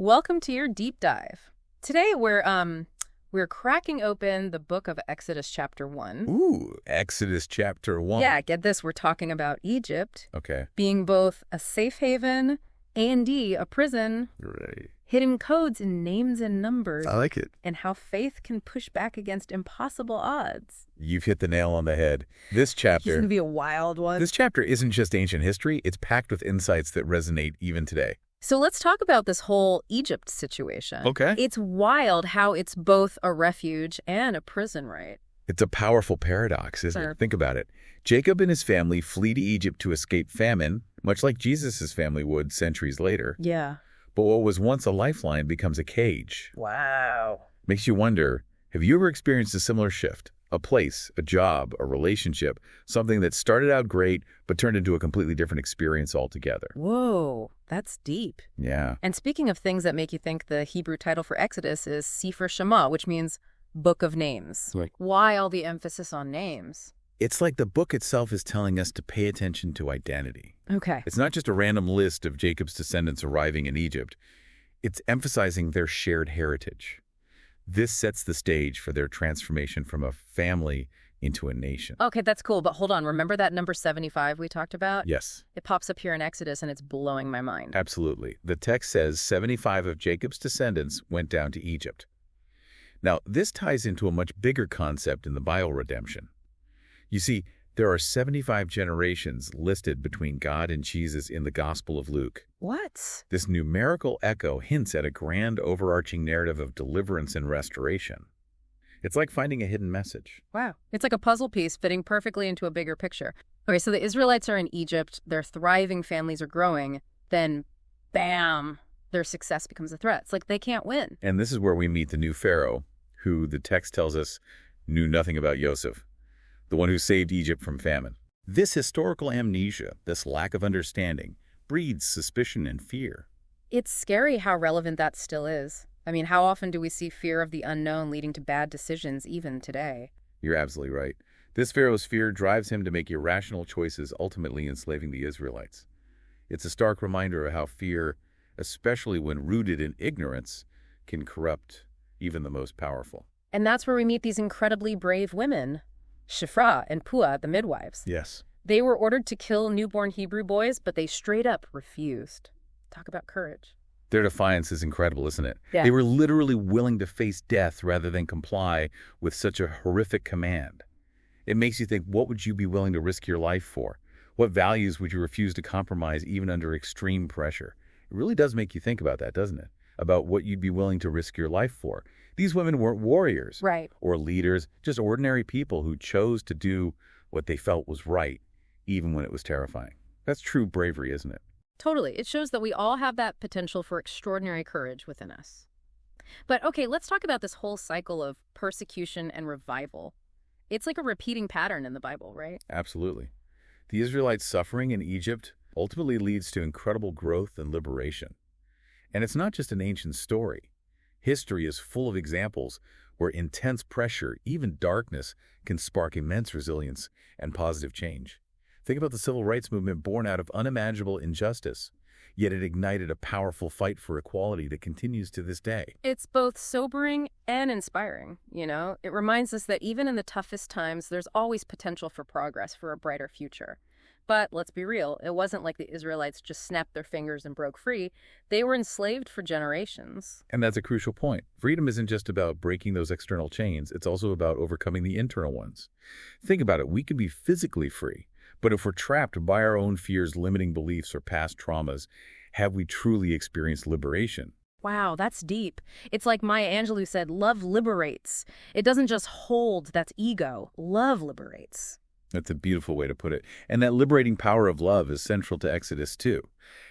Welcome to your deep dive. Today we're cracking open the book of Exodus chapter 1. Ooh, Exodus chapter 1. Yeah, get this, we're talking about Egypt Okay. being both a safe haven and a prison, Right. hidden codes in names and numbers, I like it. and how faith can push back against impossible odds. You've hit the nail on the head. This It's going to chapter be a wild one. this chapter isn't just ancient history, it's packed with insights that resonate even today. So let's talk about this whole Egypt situation. Okay. It's wild how it's both a refuge and a prison, right? It's a powerful paradox, isn't Sure. it? Think about it. Jacob and his family flee to Egypt to escape famine, much like Jesus' family would centuries later. Yeah. But what was once a lifeline becomes a cage. Wow. Makes you wonder, have you ever experienced a similar shift? A place, a job, a relationship, something that started out great but turned into a completely different experience altogether. Whoa, that's deep. Yeah. And speaking of things that make you think, the Hebrew title for Exodus is Sefer Shema, which means Book of Names. Right. Why all the emphasis on names? It's like the book itself is telling us to pay attention to identity. Okay. It's not just a random list of Jacob's descendants arriving in Egypt. It's emphasizing their shared heritage. This sets the stage for their transformation from a family into a nation. Okay, that's cool, but hold on. Remember that number 75 we talked about? Yes, It pops up here in Exodus, and it's blowing my mind. absolutely. The text says 75 of Jacob's descendants went down to Egypt. Now, this ties into a much bigger concept in the Bible redemption. You see, there are 75 generations listed between God and Jesus in the Gospel of Luke. What? This numerical echo hints at a grand overarching narrative of deliverance and restoration. It's like finding a hidden message. Wow. It's like a puzzle piece fitting perfectly into a bigger picture. Okay, so the Israelites are in Egypt, their thriving families are growing, then bam, their success becomes a threat. It's like they can't win. And this is where we meet the new Pharaoh, who the text tells us knew nothing about Joseph, the one who saved Egypt from famine. This historical amnesia, this lack of understanding, breeds suspicion and fear. It's scary how relevant that still is. I mean, how often do we see fear of the unknown leading to bad decisions even today? You're absolutely right. This Pharaoh's fear drives him to make irrational choices, ultimately enslaving the Israelites. It's a stark reminder of how fear, especially when rooted in ignorance, can corrupt even the most powerful. And that's where we meet these incredibly brave women, Shiphrah and Puah, the midwives. Yes. They were ordered to kill newborn Hebrew boys, but they straight up refused. Talk about courage. Their defiance is incredible, isn't it? Yeah. They were literally willing to face death rather than comply with such a horrific command. It makes you think, what would you be willing to risk your life for? What values would you refuse to compromise even under extreme pressure? It really does make you think about that, doesn't it? About what you'd be willing to risk your life for. These women weren't warriors Right. or leaders, just ordinary people who chose to do what they felt was right, even when it was terrifying. That's true bravery, isn't it? Totally. It shows that we all have that potential for extraordinary courage within us. But okay, let's talk about this whole cycle of persecution and revival. It's like a repeating pattern in the Bible, right? Absolutely. The Israelites' suffering in Egypt ultimately leads to incredible growth and liberation. And it's not just an ancient story. History is full of examples where intense pressure, even darkness, can spark immense resilience and positive change. Think about the civil rights movement born out of unimaginable injustice, yet it ignited a powerful fight for equality that continues to this day. It's both sobering and inspiring, you know? It reminds us that even in the toughest times, there's always potential for progress, for a brighter future. But let's be real, it wasn't like the Israelites just snapped their fingers and broke free. They were enslaved for generations. And that's a crucial point. Freedom isn't just about breaking those external chains, it's also about overcoming the internal ones. Think about it, we can be physically free, but if we're trapped by our own fears, limiting beliefs, or past traumas, have we truly experienced liberation? Wow, that's deep. It's like Maya Angelou said, love liberates. It doesn't just hold, that's ego. Love liberates. That's a beautiful way to put it. And that liberating power of love is central to Exodus too.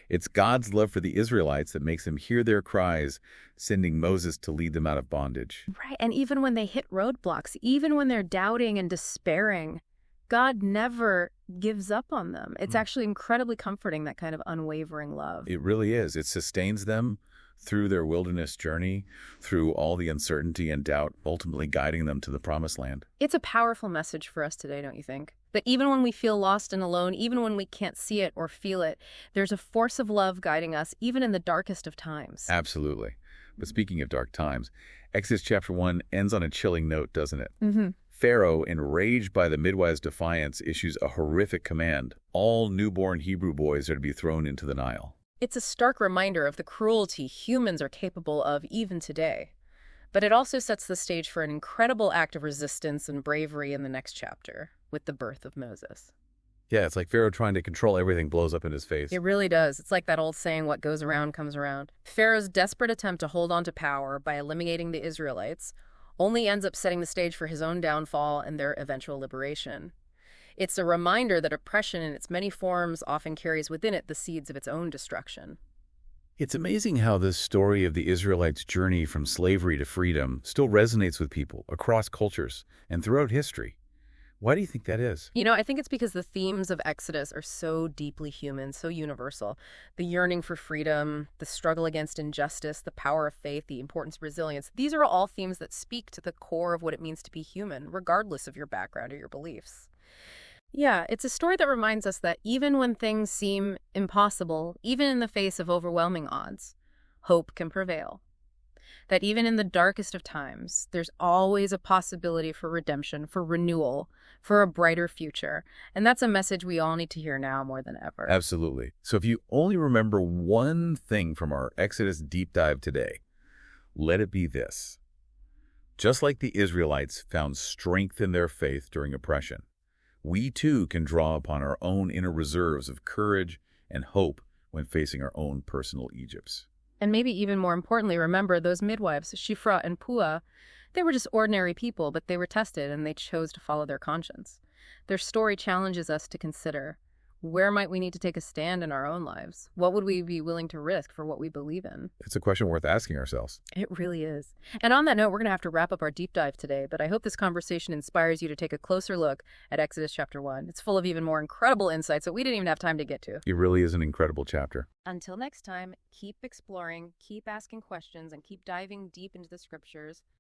It's God's love for the Israelites that makes them hear their cries, sending Moses to lead them out of bondage. Right, and even when they hit roadblocks, even when they're doubting and despairing, God never gives up on them. It's actually incredibly comforting, that kind of unwavering love. It really is. It sustains them through their wilderness journey, through all the uncertainty and doubt, ultimately guiding them to the promised land. It's a powerful message for us today, don't you think? That even when we feel lost and alone, even when we can't see it or feel it, there's a force of love guiding us, even in the darkest of times. Absolutely. But speaking of dark times, Exodus chapter 1 ends on a chilling note, doesn't it? Mm-hmm. Pharaoh, enraged by the midwives' defiance, issues a horrific command. All newborn Hebrew boys are to be thrown into the Nile. It's a stark reminder of the cruelty humans are capable of even today. But it also sets the stage for an incredible act of resistance and bravery in the next chapter, with the birth of Moses. Yeah, it's like Pharaoh trying to control everything blows up in his face. It really does. It's like that old saying, what goes around comes around. Pharaoh's desperate attempt to hold on to power by eliminating the Israelites only ends up setting the stage for his own downfall and their eventual liberation. It's a reminder that oppression in its many forms often carries within it the seeds of its own destruction. It's amazing how this story of the Israelites' journey from slavery to freedom still resonates with people across cultures and throughout history. Why do you think that is? I think it's because the themes of Exodus are so deeply human, so universal. The yearning for freedom, the struggle against injustice, the power of faith, the importance of resilience. These are all themes that speak to the core of what it means to be human, regardless of your background or your beliefs. Yeah, it's a story that reminds us that even when things seem impossible, even in the face of overwhelming odds, hope can prevail. That even in the darkest of times, there's always a possibility for redemption, for renewal, for a brighter future. And that's a message we all need to hear now more than ever. Absolutely. So if you only remember one thing from our Exodus deep dive today, let it be this. Just like the Israelites found strength in their faith during oppression, we too can draw upon our own inner reserves of courage and hope when facing our own personal Egypts. And maybe even more importantly, remember those midwives, Shifra and Puah, they were just ordinary people, but they were tested and they chose to follow their conscience. Their story challenges us to consider, where might we need to take a stand in our own lives? What would we be willing to risk for what we believe in? It's a question worth asking ourselves. It really is. And on that note, we're going to have to wrap up our deep dive today, but I hope this conversation inspires you to take a closer look at Exodus chapter 1. It's full of even more incredible insights that we didn't even have time to get to. It really is an incredible chapter. Until next time, keep exploring, keep asking questions, and keep diving deep into the scriptures.